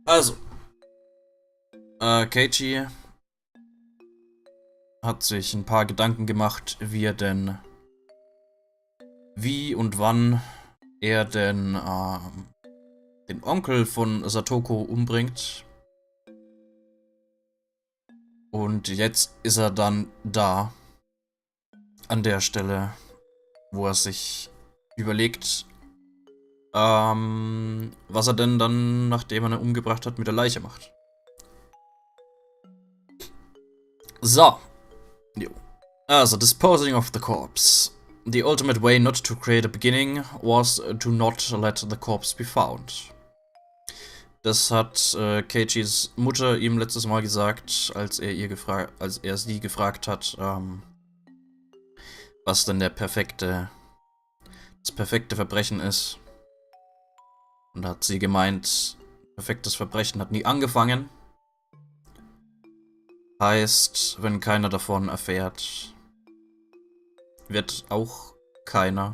Also, Keiichi hat sich ein paar Gedanken gemacht, wie und wann er denn den Onkel von Satoko umbringt. Und jetzt ist er dann da, an der Stelle, wo er sich überlegt, was er denn dann, nachdem er ihn umgebracht hat, mit der Leiche macht. So. Jo. Also, disposing of the corpse. The ultimate way not to create a beginning was to not let the corpse be found. Das hat Keiichis Mutter ihm letztes Mal gesagt, als er sie gefragt hat, was denn das perfekte Verbrechen ist. Und da hat sie gemeint, perfektes Verbrechen hat nie angefangen. Heißt, wenn keiner davon erfährt, wird auch keiner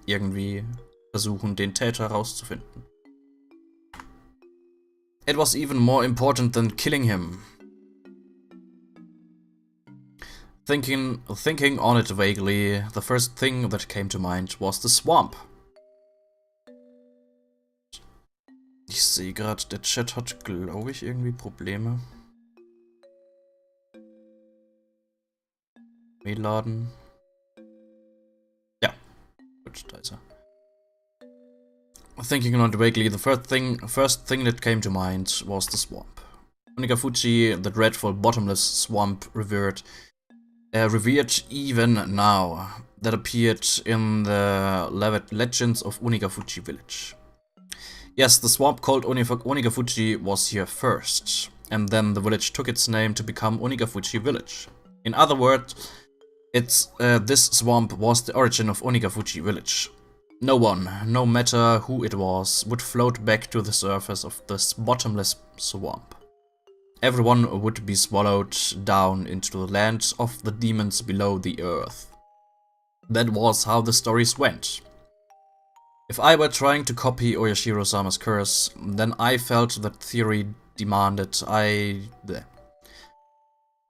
irgendwie versuchen, den Täter herauszufinden. It was even more important than killing him. Thinking on it vaguely, the first thing that came to mind was the swamp. Ich sehe gerade, der Chat hat, glaube ich, irgendwie Probleme. Laden. Ja, gut, da ist er. Thinking on it vaguely, the first thing that came to mind was the swamp. Onigafuchi, the dreadful bottomless swamp revered even now, that appeared in the legends of Onigafuchi village. Yes, the swamp called Onigafuchi was here first, and then the village took its name to become Onigafuchi village. In other words, this swamp was the origin of Onigafuchi village. No one, no matter who it was, would float back to the surface of this bottomless swamp. Everyone would be swallowed down into the land of the demons below the earth. That was how the stories went. If I were trying to copy Oyashiro-sama's curse, then I felt that theory demanded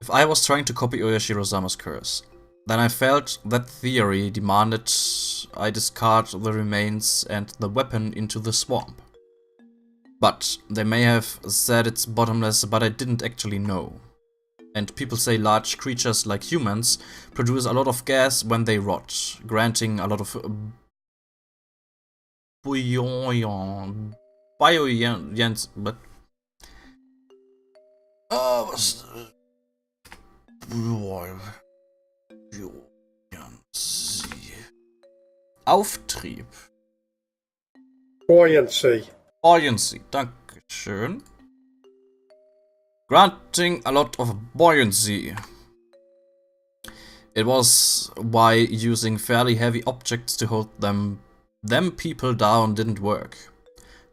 If I was trying to copy Oyashiro-sama's curse, then I felt that theory demanded I discard the remains and the weapon into the swamp. But they may have said it's bottomless, but I didn't actually know. And people say large creatures like humans produce a lot of gas when they rot, granting a lot of bioyans, but Auftrieb. Buoyancy. Buoyancy, dankeschön. Granting a lot of buoyancy. It was why using fairly heavy objects to hold them people down didn't work.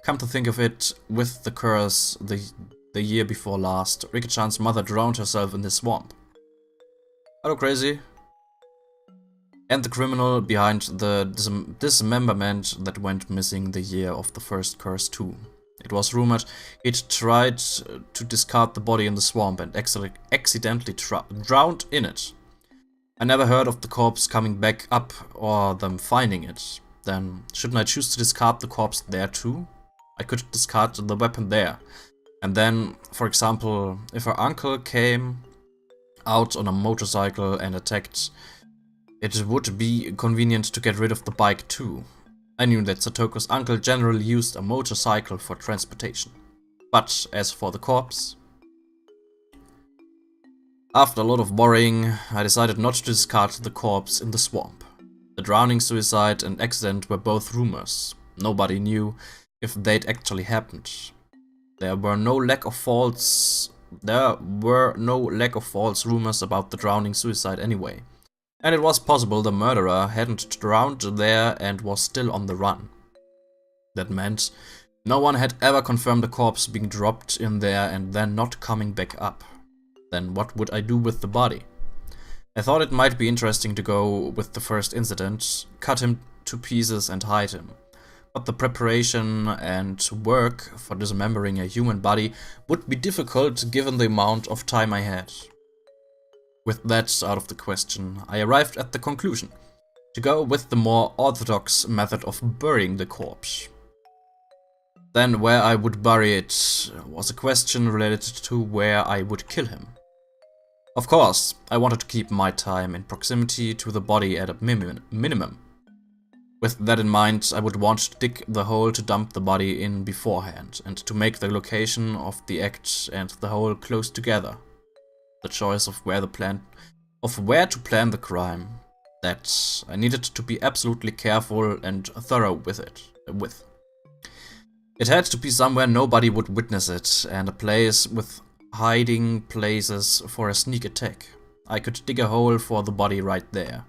Come to think of it, with the curse the year before last, Rika-chan's mother drowned herself in the swamp. Hello, crazy. And the criminal behind the dismemberment that went missing the year of the first curse too. It was rumored he'd tried to discard the body in the swamp and accidentally drowned in it. I never heard of the corpse coming back up or them finding it. Then, shouldn't I choose to discard the corpse there too? I could discard the weapon there. And then, for example, if her uncle came out on a motorcycle and attacked, it would be convenient to get rid of the bike too. I knew that Satoko's uncle generally used a motorcycle for transportation. But as for the corpse, after a lot of worrying, I decided not to discard the corpse in the swamp. The drowning, suicide and accident were both rumors. Nobody knew if they'd actually happened. There were no lack of false rumors about the drowning suicide anyway. And it was possible the murderer hadn't drowned there and was still on the run. That meant no one had ever confirmed the corpse being dropped in there and then not coming back up. Then what would I do with the body? I thought it might be interesting to go with the first incident, cut him to pieces and hide him. but the preparation and work for dismembering a human body would be difficult given the amount of time I had. With that out of the question, I arrived at the conclusion to go with the more orthodox method of burying the corpse. Then where I would bury it was a question related to where I would kill him. Of course, I wanted to keep my time in proximity to the body at a minimum. With that in mind, I would want to dig the hole to dump the body in beforehand, and to make the location of the act and the hole close together. The choice of where to plan the crime. That I needed to be absolutely careful and thorough with. It had to be somewhere nobody would witness it, and a place with hiding places for a sneak attack. I could dig a hole for the body right there.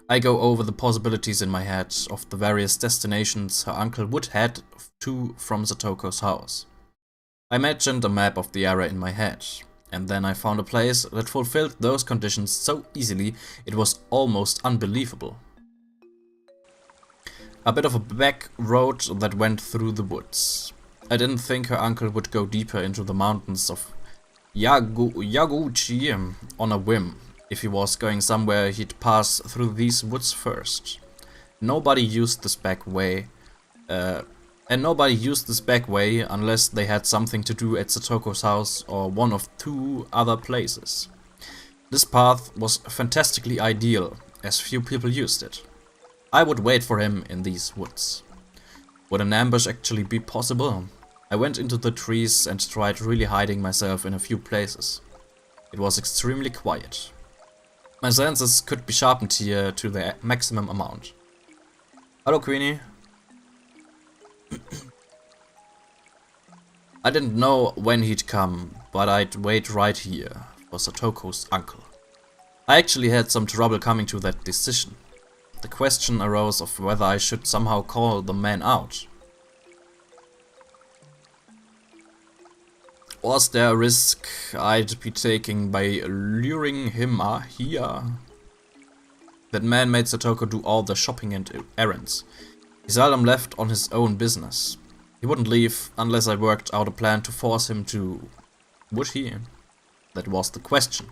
I go over the possibilities in my head of the various destinations her uncle would head to from Satoko's house. I imagined a map of the area in my head, and then I found a place that fulfilled those conditions so easily it was almost unbelievable. A bit of a back road that went through the woods. I didn't think her uncle would go deeper into the mountains of Higurashi on a whim. If he was going somewhere, he'd pass through these woods first. Nobody used this back way, unless they had something to do at Satoko's house or one of two other places. This path was fantastically ideal, as few people used it. I would wait for him in these woods. Would an ambush actually be possible? I went into the trees and tried really hiding myself in a few places. It was extremely quiet. My senses could be sharpened here to the maximum amount. Hello, Queenie. I didn't know when he'd come, but I'd wait right here for Satoko's uncle. I actually had some trouble coming to that decision. The question arose of whether I should somehow call the man out. Was there a risk I'd be taking by luring him here? That man made Satoko do all the shopping and errands. He seldom left on his own business. He wouldn't leave unless I worked out a plan to force him to. Would he? That was the question.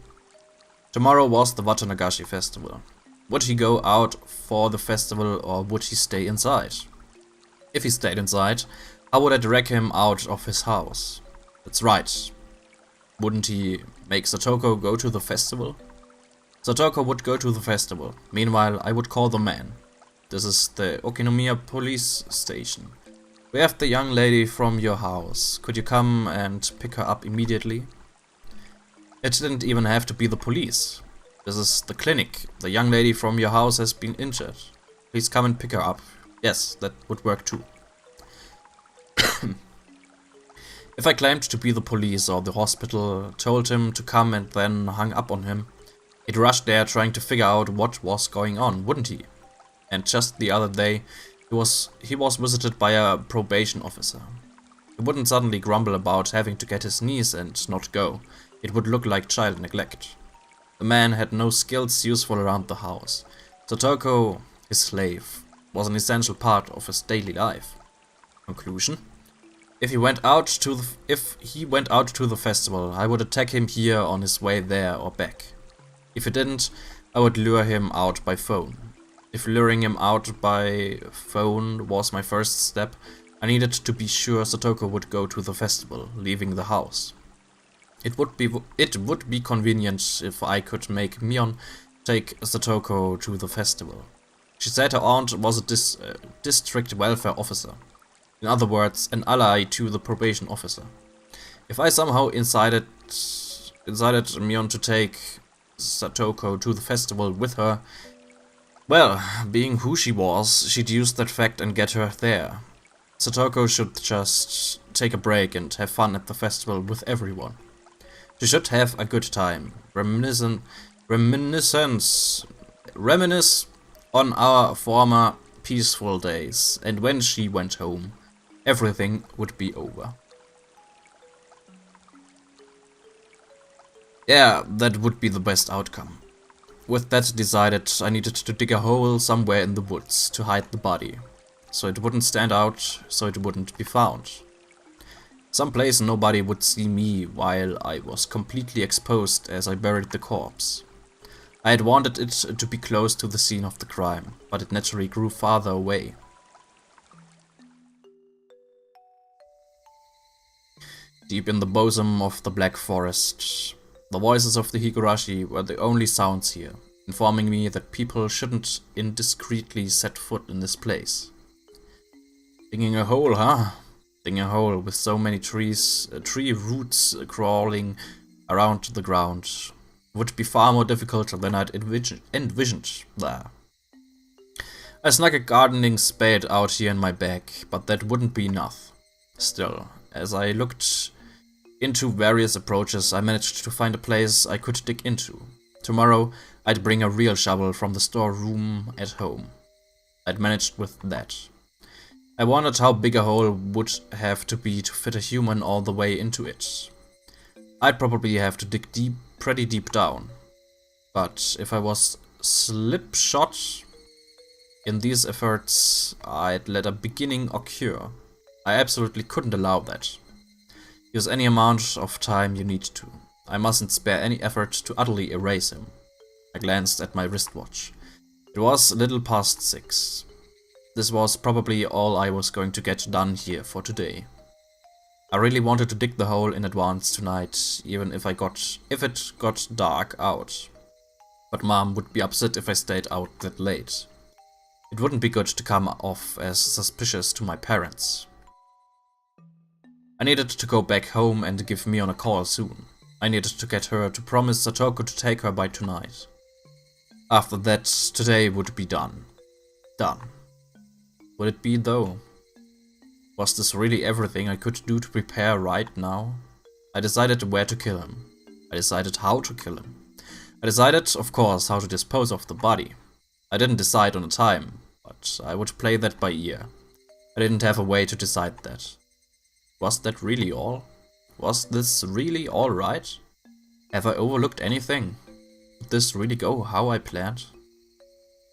Tomorrow was the Watanagashi festival. Would he go out for the festival or would he stay inside? If he stayed inside, how would I drag him out of his house? That's right. Wouldn't he make Satoko go to the festival? Satoko would go to the festival. Meanwhile, I would call the man. This is the Okinomiya police station. We have the young lady from your house. Could you come and pick her up immediately? It didn't even have to be the police. This is the clinic. The young lady from your house has been injured. Please come and pick her up. Yes, that would work too. If I claimed to be the police or the hospital, told him to come and then hung up on him, he'd rush there trying to figure out what was going on, wouldn't he? And just the other day, he was visited by a probation officer. He wouldn't suddenly grumble about having to get his niece and not go. It would look like child neglect. The man had no skills useful around the house. Satoko, his slave, was an essential part of his daily life. Conclusion? If he went out to the festival, I would attack him here on his way there or back. If he didn't, I would lure him out by phone. If luring him out by phone was my first step, I needed to be sure Satoko would go to the festival, leaving the house. It would be convenient if I could make Mion take Satoko to the festival. She said her aunt was a district welfare officer. In other words, an ally to the probation officer. If I somehow incited Mion to take Satoko to the festival with her, well, being who she was, she'd use that fact and get her there. Satoko should just take a break and have fun at the festival with everyone. She should have a good time, reminisce on our former peaceful days, and when she went home, everything would be over. Yeah, that would be the best outcome. With that decided, I needed to dig a hole somewhere in the woods to hide the body. so it wouldn't stand out, so it wouldn't be found. Someplace nobody would see me while I was completely exposed as I buried the corpse. I had wanted it to be close to the scene of the crime, but it naturally grew farther away. Deep in the bosom of the Black Forest, the voices of the Higurashi were the only sounds here, informing me that people shouldn't indiscreetly set foot in this place. Digging a hole, huh? Digging a hole with so many tree roots crawling around the ground would be far more difficult than I'd envisioned there. I snuck a gardening spade out here in my bag, but that wouldn't be enough. Still, as I looked into various approaches, I managed to find a place I could dig into. Tomorrow, I'd bring a real shovel from the storeroom at home. I'd managed with that. I wondered how big a hole would have to be to fit a human all the way into it. I'd probably have to dig pretty deep down. But if I was slipshod in these efforts, I'd let a beginning occur. I absolutely couldn't allow that. Use any amount of time you need to. I mustn't spare any effort to utterly erase him. I glanced at my wristwatch. It was a little past 6. This was probably all I was going to get done here for today. I really wanted to dig the hole in advance tonight, even if it got dark out. But Mom would be upset if I stayed out that late. It wouldn't be good to come off as suspicious to my parents. I needed to go back home and give Mion a call soon. I needed to get her to promise Satoko to take her by tonight. After that, today would be done. Done. Would it be, though? Was this really everything I could do to prepare right now? I decided where to kill him. I decided how to kill him. I decided, of course, how to dispose of the body. I didn't decide on a time, but I would play that by ear. I didn't have a way to decide that. Was that really all? Was this really all right? Have I overlooked anything? Did this really go how I planned?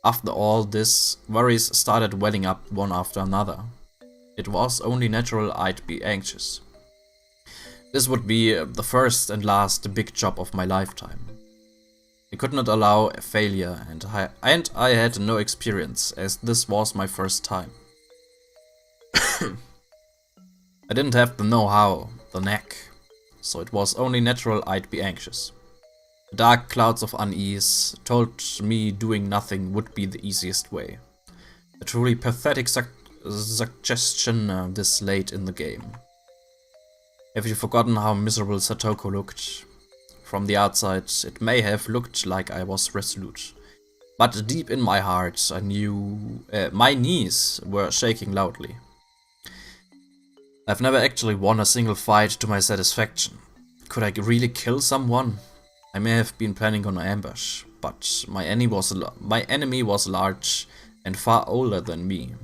After all this, worries started welling up one after another. It was only natural I'd be anxious. This would be the first and last big job of my lifetime. I could not allow a failure, and I had no experience, as this was my first time. I didn't have the know-how, the knack, so it was only natural I'd be anxious. The dark clouds of unease told me doing nothing would be the easiest way. A truly pathetic suggestion this late in the game. Have you forgotten how miserable Satoko looked? From the outside, it may have looked like I was resolute, but deep in my heart, I knew my knees were shaking loudly. I've never actually won a single fight to my satisfaction. Could I really kill someone? I may have been planning on an ambush, but my enemy was large and far older than me.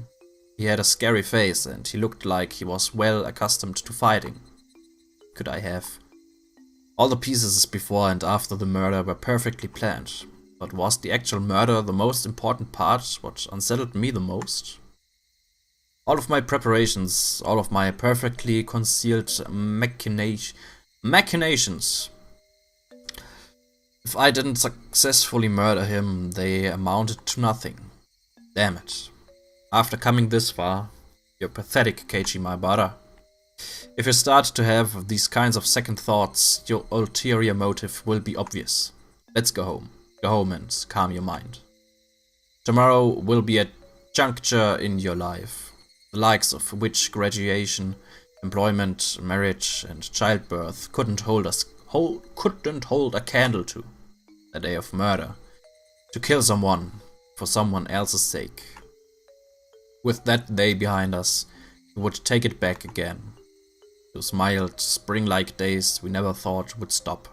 He had a scary face and he looked like he was well accustomed to fighting. Could I have? All the pieces before and after the murder were perfectly planned, but was the actual murder the most important part, what unsettled me the most? All of my preparations, all of my perfectly concealed machinations. If I didn't successfully murder him, they amounted to nothing. Damn it. After coming this far, you're pathetic, Keiichi Maebara. If you start to have these kinds of second thoughts, your ulterior motive will be obvious. Let's go home. Go home and calm your mind. Tomorrow will be a juncture in your life, the likes of which graduation, employment, marriage, and childbirth couldn't hold a candle to. A day of murder. To kill someone for someone else's sake. With that day behind us, we would take it back again. Those mild, spring-like days we never thought would stop.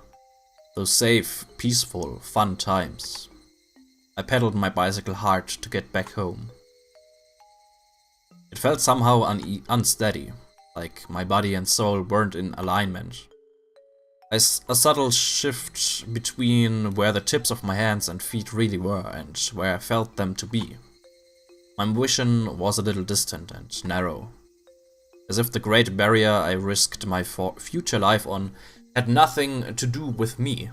Those safe, peaceful, fun times. I pedaled my bicycle hard to get back home. It felt somehow unsteady, like my body and soul weren't in alignment. A subtle shift between where the tips of my hands and feet really were and where I felt them to be. My vision was a little distant and narrow, as if the great barrier I risked my future life on had nothing to do with me.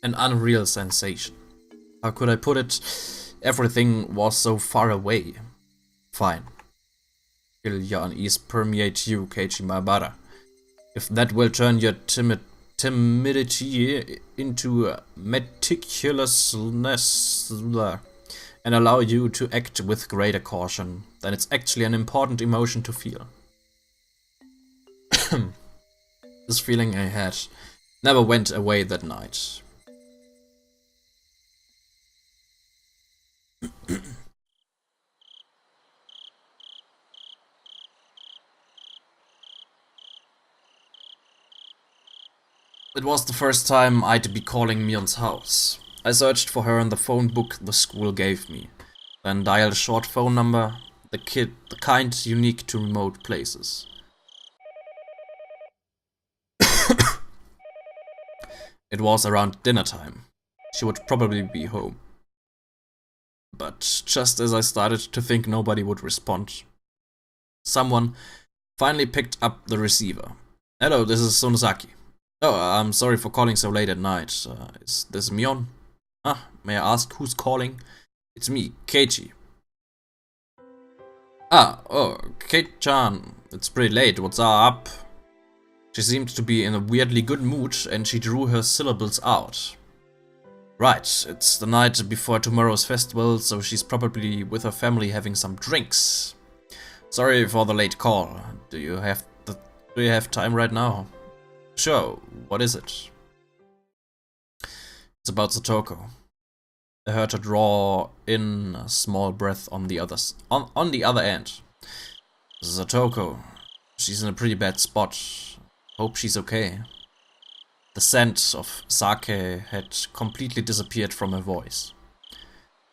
An unreal sensation. How could I put it? Everything was so far away. Fine. Feel your unease permeate you, Keiichi Maebara. If that will turn your timidity into meticulousness and allow you to act with greater caution, then it's actually an important emotion to feel. This feeling I had never went away that night. It was the first time I'd be calling Mion's house. I searched for her in the phone book the school gave me, then dialed a short phone number, the kind unique to remote places. It was around dinner time. She would probably be home. But just as I started to think nobody would respond, someone finally picked up the receiver. Hello, this is Sonosaki. Oh, I'm sorry for calling so late at night. Is this Mion? May I ask who's calling? It's me, Keiichi. Kate-chan. It's pretty late. What's up? She seemed to be in a weirdly good mood and she drew her syllables out. Right, it's the night before tomorrow's festival, so she's probably with her family having some drinks. Sorry for the late call. Do you have time right now? Sure, what is it? It's about Satoko. I heard her draw in a small breath on the other end. Satoko, she's in a pretty bad spot. Hope she's okay. The scent of sake had completely disappeared from her voice.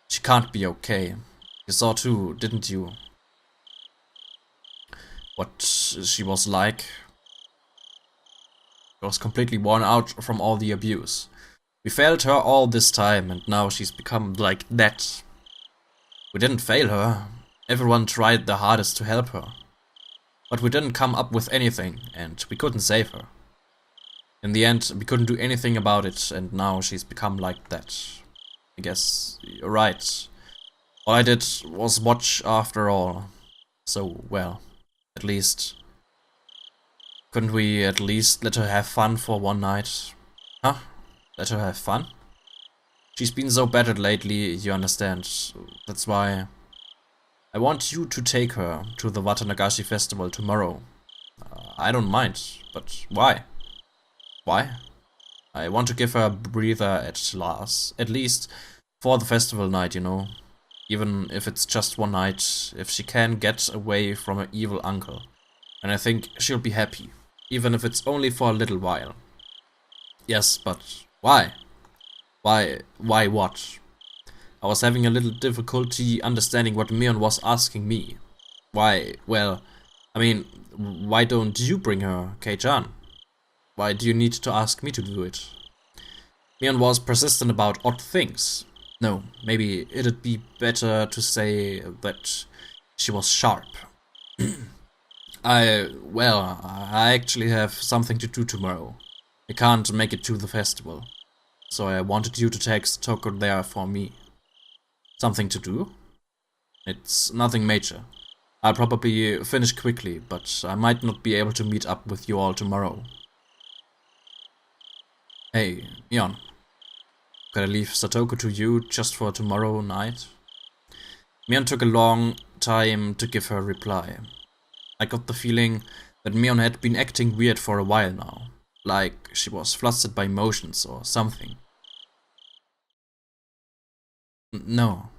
She can't be okay. You saw too, didn't you? What she was like. She was completely worn out from all the abuse. We failed her all this time and now she's become like that. We didn't fail her. Everyone tried their hardest to help her. But we didn't come up with anything and we couldn't save her. In the end, we couldn't do anything about it, and now she's become like that. I guess you're right. All I did was watch after all. So, well, at least... Couldn't we at least let her have fun for one night? Huh? Let her have fun? She's been so battered lately, you understand. That's why... I want you to take her to the Watanagashi festival tomorrow. I don't mind, but why? Why? I want to give her a breather at least for the festival night, you know. Even if it's just one night, if she can get away from her evil uncle. And I think she'll be happy, even if it's only for a little while. Yes, but why? Why what? I was having a little difficulty understanding what Mion was asking me. Why, well, I mean, why don't you bring her, Kei-chan? Why do you need to ask me to do it? Mion was persistent about odd things. No, maybe it'd be better to say that she was sharp. I actually have something to do tomorrow. I can't make it to the festival. So I wanted you to take Satoko there for me. Something to do? It's nothing major. I'll probably finish quickly, but I might not be able to meet up with you all tomorrow. Hey, Mion. Could I leave Satoko to you just for tomorrow night? Mion took a long time to give her reply. I got the feeling that Mion had been acting weird for a while now, like she was flustered by emotions or something. No.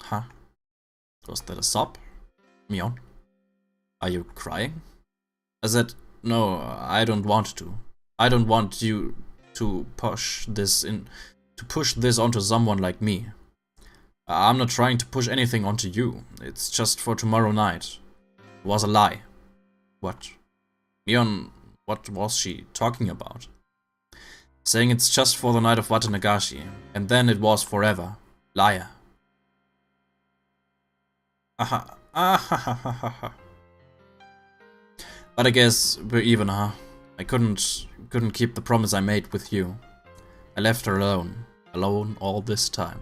Huh? Was that a sob? Mion? Are you crying? I said, no, I don't want to. I don't want you to push this onto someone like me. I'm not trying to push anything onto you. It's just for tomorrow night. It was a lie. What? Mion, what was she talking about? Saying it's just for the night of Watanagashi, and then it was forever. Liar. Aha. Ahahaha. But I guess we're even, huh? I couldn't keep the promise I made with you. I left her alone. Alone all this time.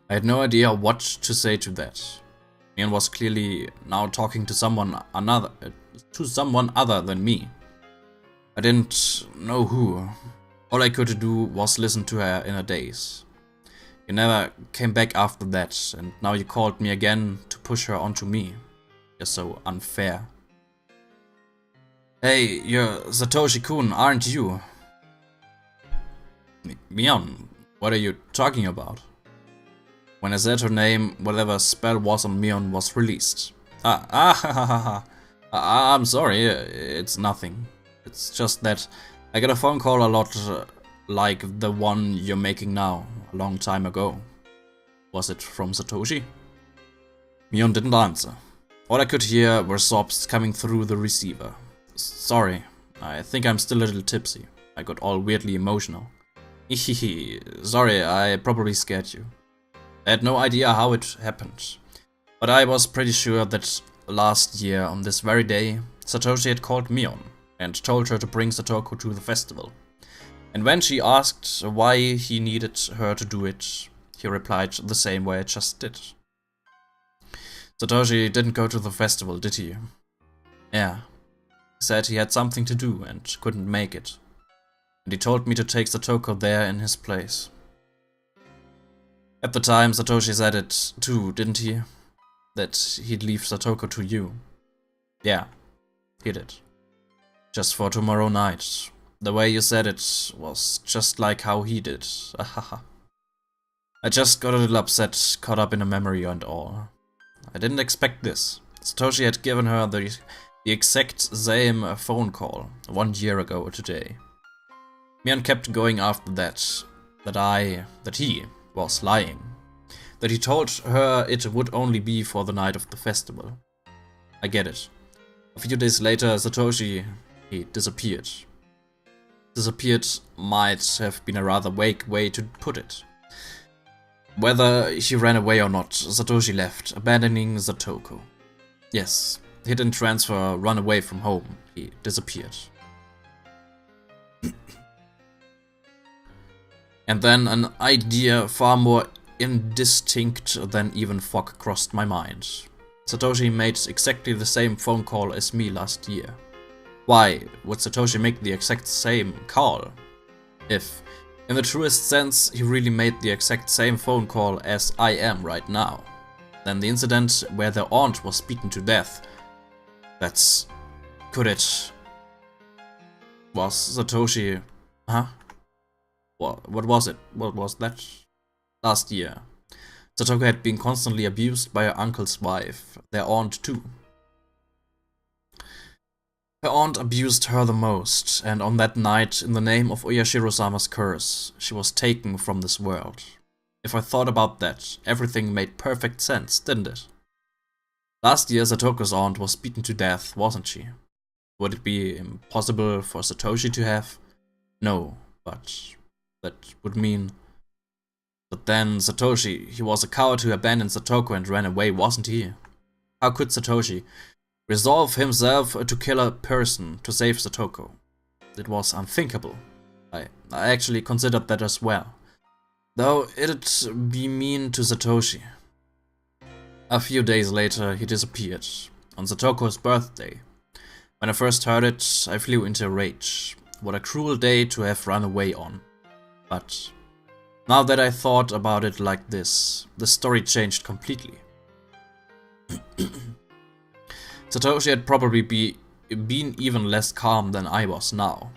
I had no idea what to say to that. Mion was clearly now talking to someone other than me. I didn't know who. All I could do was listen to her in a daze. You never came back after that, and now you called me again to push her onto me. You're so unfair. Hey, you're Satoshi-kun, aren't you? Mion, what are you talking about? When I said her name, whatever spell was on Mion was released. I'm sorry, it's nothing. It's just that I got a phone call a lot like the one you're making now, a long time ago. Was it from Satoshi? Mion didn't answer. All I could hear were sobs coming through the receiver. Sorry, I think I'm still a little tipsy. I got all weirdly emotional. Sorry, I probably scared you. I had no idea how it happened, but I was pretty sure that last year on this very day, Satoshi had called Mion and told her to bring Satoko to the festival. And when she asked why he needed her to do it, he replied the same way I just did. Satoshi didn't go to the festival, did he? Yeah. He said he had something to do and couldn't make it. And he told me to take Satoko there in his place. At the time, Satoshi said it too, didn't he? That he'd leave Satoko to you. Yeah, he did. Just for tomorrow night. The way you said it was just like how he did. I just got a little upset, caught up in a memory and all. I didn't expect this. Satoshi had given her the exact same phone call 1 year ago today. Mion kept going after that he was lying. That he told her it would only be for the night of the festival. I get it. A few days later, Satoshi, he disappeared. Disappeared might have been a rather vague way to put it. Whether he ran away or not, Satoshi left, abandoning Satoko. Yes, he didn't transfer, run away from home. He disappeared. And then an idea far more indistinct than even fog crossed my mind. Satoshi made exactly the same phone call as me last year. Why would Satoshi make the exact same call? If, in the truest sense, he really made the exact same phone call as I am right now. Then the incident where their aunt was beaten to death. Could it... Was Satoshi... Huh? What was it? What was that? Last year. Satoko had been constantly abused by her uncle's wife, their aunt too. Her aunt abused her the most, and on that night, in the name of Oyashiro-sama's curse, she was taken from this world. If I thought about that, everything made perfect sense, didn't it? Last year, Satoko's aunt was beaten to death, wasn't she? Would it be impossible for Satoshi to have? No, but that would mean... But then Satoshi, he was a coward who abandoned Satoko and ran away, wasn't he? How could Satoshi resolve himself to kill a person to save Satoko? It was unthinkable. I actually considered that as well. Though it'd be mean to Satoshi. A few days later, he disappeared. On Satoko's birthday. When I first heard it, I flew into a rage. What a cruel day to have run away on. But now that I thought about it like this, the story changed completely. Satoshi had probably been even less calm than I was now.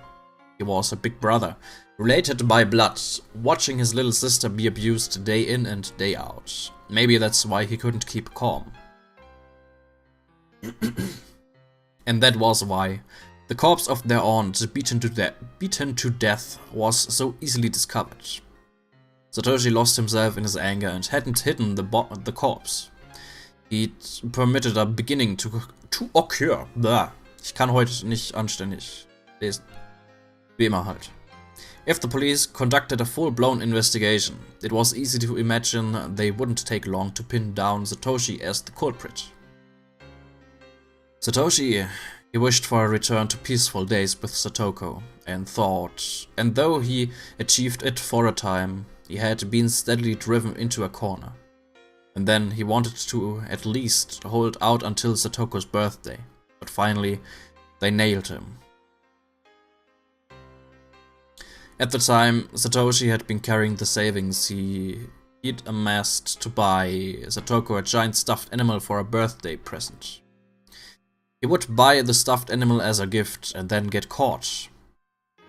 He was a big brother, related by blood, watching his little sister be abused day in and day out. Maybe that's why he couldn't keep calm. And that was why the corpse of their aunt, beaten to death, was so easily discovered. Satoshi lost himself in his anger and hadn't hidden the corpse. He'd permitted a beginning to occur. Blah. Ich kann heute nicht anständig lesen. Wie immer halt. If the police conducted a full-blown investigation, it was easy to imagine they wouldn't take long to pin down Satoshi as the culprit. Satoshi, he wished for a return to peaceful days with Satoko, and though he achieved it for a time, he had been steadily driven into a corner. And then he wanted to at least hold out until Satoko's birthday, but finally they nailed him. At the time, Satoshi had been carrying the savings he'd amassed to buy Satoko a giant stuffed animal for a birthday present. He would buy the stuffed animal as a gift and then get caught.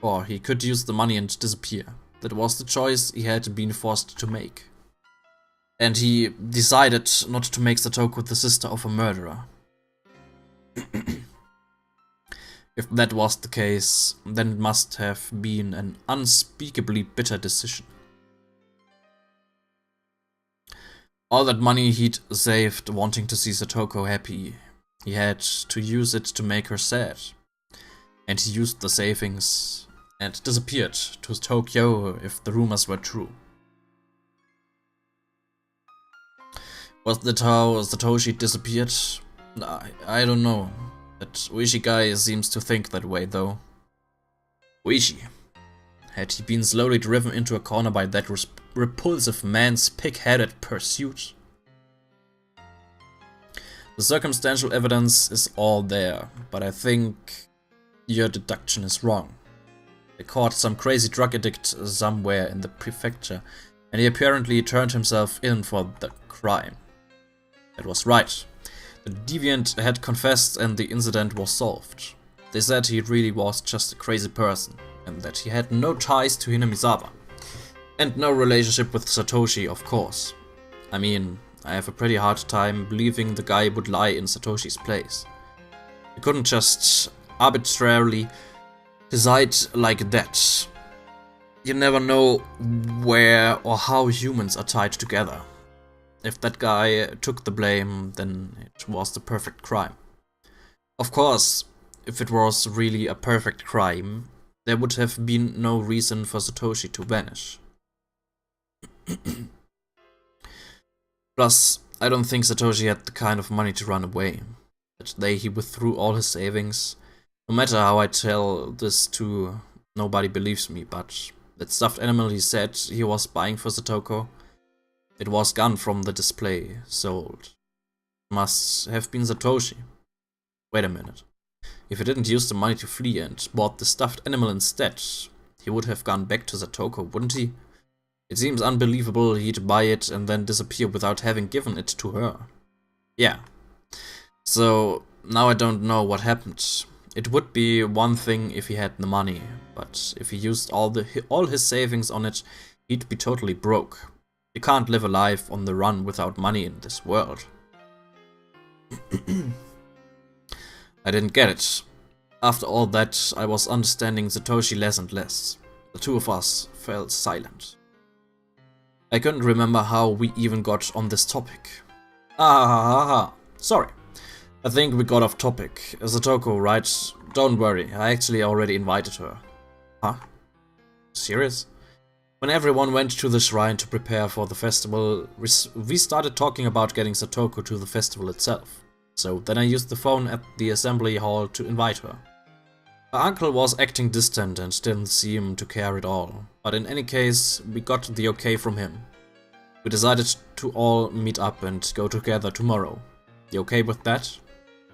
Or he could use the money and disappear. That was the choice he had been forced to make. And he decided not to make Satoko the sister of a murderer. If that was the case, then it must have been an unspeakably bitter decision. All that money he'd saved wanting to see Satoko happy, he had to use it to make her sad. And he used the savings and disappeared to Tokyo if the rumors were true. Was that how Satoshi disappeared? I don't know. That Uishi guy seems to think that way, though. Uishi. Had he been slowly driven into a corner by that repulsive man's pig-headed pursuit? The circumstantial evidence is all there, but I think your deduction is wrong. They caught some crazy drug addict somewhere in the prefecture, and he apparently turned himself in for the crime. That was right. The deviant had confessed and the incident was solved. They said he really was just a crazy person, and that he had no ties to Hinamizawa. And no relationship with Satoshi, of course. I mean, I have a pretty hard time believing the guy would lie in Satoshi's place. He couldn't just arbitrarily decide like that. You never know where or how humans are tied together. If that guy took the blame, then it was the perfect crime. Of course, if it was really a perfect crime, there would have been no reason for Satoshi to vanish. Plus, I don't think Satoshi had the kind of money to run away. That day he withdrew all his savings. No matter how I tell this to, nobody believes me, but that stuffed animal he said he was buying for Satoko, it was gone from the display, sold. Must have been Satoshi. Wait a minute. If he didn't use the money to flee and bought the stuffed animal instead, he would have gone back to Satoko, wouldn't he? It seems unbelievable he'd buy it and then disappear without having given it to her. Yeah. So, now I don't know what happened. It would be one thing if he had the money, but if he used all his savings on it, he'd be totally broke. You can't live a life on the run without money in this world. I didn't get it. After all that, I was understanding Satoshi less and less. The two of us fell silent. I couldn't remember how we even got on this topic. Sorry. I think we got off topic. Satoko, right? Don't worry, I actually already invited her. Huh? Serious? When everyone went to the shrine to prepare for the festival, we started talking about getting Satoko to the festival itself. So then I used the phone at the assembly hall to invite her. Her uncle was acting distant and didn't seem to care at all, but in any case, we got the okay from him. We decided to all meet up and go together tomorrow. You okay with that?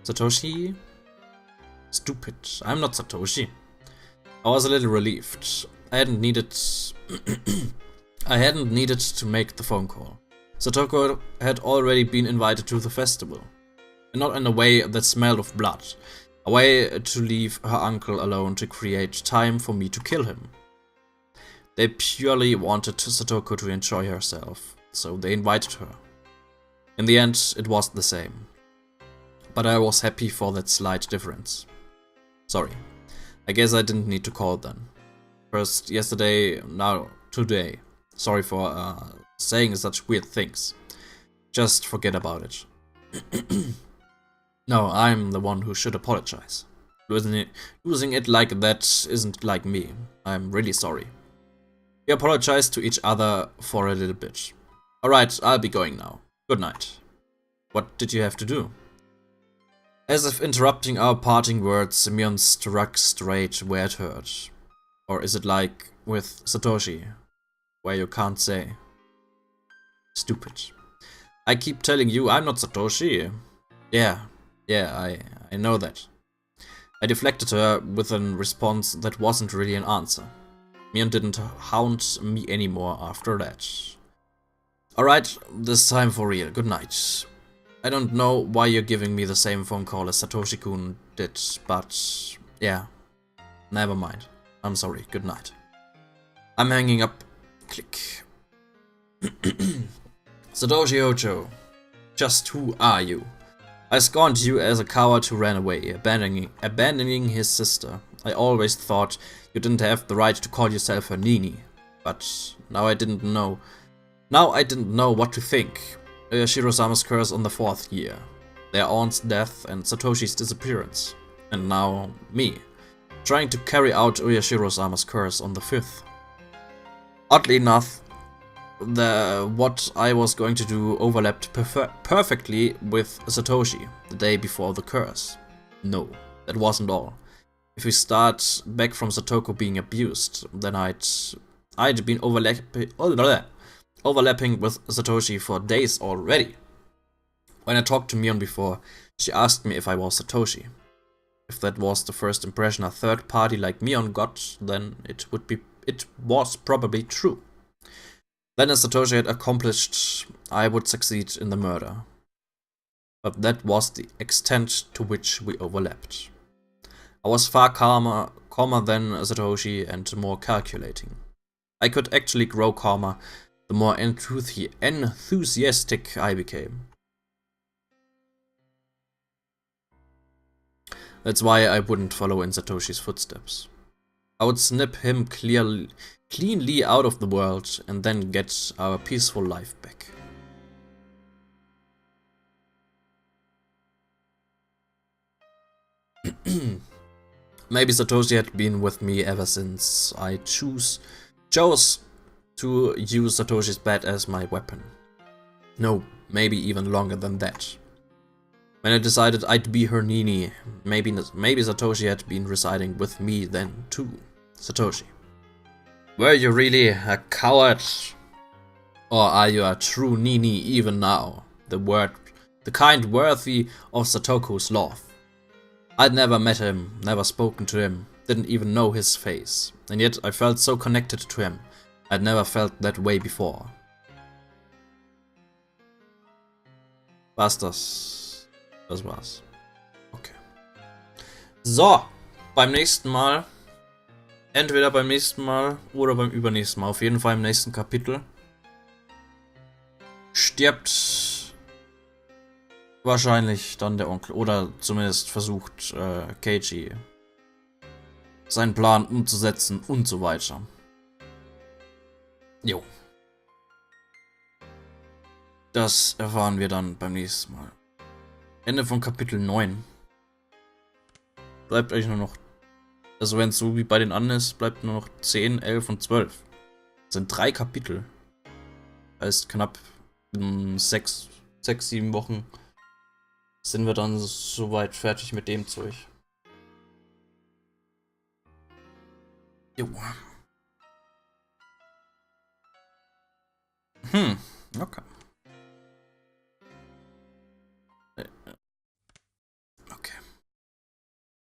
Satoshi? Stupid, I'm not Satoshi. I was a little relieved. I hadn't needed to make the phone call. Satoko had already been invited to the festival. And not in a way that smelled of blood. A way to leave her uncle alone to create time for me to kill him. They purely wanted Satoko to enjoy herself, so they invited her. In the end, it was the same. But I was happy for that slight difference. Sorry. I guess I didn't need to call then. First yesterday, now today. Sorry for saying such weird things. Just forget about it. No, I'm the one who should apologize. Losing it like that isn't like me. I'm really sorry. We apologized to each other for a little bit. Alright, I'll be going now. Good night. What did you have to do? As if interrupting our parting words, Mion struck straight where it hurt. Or is it like with Satoshi, where you can't say? Stupid. I keep telling you I'm not Satoshi. Yeah, I know that. I deflected her with a response that wasn't really an answer. Mion didn't hound me anymore after that. Alright, this time for real. Good night. I don't know why you're giving me the same phone call as Satoshi-kun did, but yeah, never mind. I'm sorry, good night. I'm hanging up. Click. Satoshi Ocho, just who are you? I scorned you as a coward who ran away, abandoning his sister. I always thought you didn't have the right to call yourself her Nini, but now I didn't know. Now I didn't know what to think. Shiro-sama's curse on the 4th year, their aunt's death and Satoshi's disappearance, and now me, trying to carry out Shiro-sama's curse on the 5th. Oddly enough, what I was going to do overlapped perfectly with Satoshi, the day before the curse. No, that wasn't all. If we start back from Satoko being abused, then I'd been overlapping with Satoshi for days already. When I talked to Mion before, she asked me if I was Satoshi. If that was the first impression a third party like Mion got, then it was probably true. Then as Satoshi had accomplished, I would succeed in the murder. But that was the extent to which we overlapped. I was far calmer than Satoshi and more calculating. I could actually grow calmer the more enthusiastic I became. That's why I wouldn't follow in Satoshi's footsteps. I would snip him cleanly out of the world and then get our peaceful life back. Maybe Satoshi had been with me ever since I chose to use Satoshi's bed as my weapon. No, maybe even longer than that. When I decided I'd be her Nini, maybe Satoshi had been residing with me then too. Satoshi, were you really a coward? Or are you a true Nini even now? The kind worthy of Satoku's love. I'd never met him, never spoken to him, didn't even know his face, and yet I felt so connected to him. I'd never felt that way before. War's das? Das war's. Okay. So, beim nächsten Mal. Entweder beim nächsten Mal oder beim übernächsten Mal. Auf jeden Fall im nächsten Kapitel. Stirbt wahrscheinlich dann der Onkel. Oder zumindest versucht Keiji seinen Plan umzusetzen und so weiter. Jo. Das erfahren wir dann beim nächsten Mal. Ende von Kapitel 9. Bleibt eigentlich nur noch, also wenn es so wie bei den anderen ist, bleibt nur noch 10, 11 und 12. Das sind 3 Kapitel. Heißt knapp 6, 7 Wochen sind wir dann soweit fertig mit dem Zeug. Jo. Okay.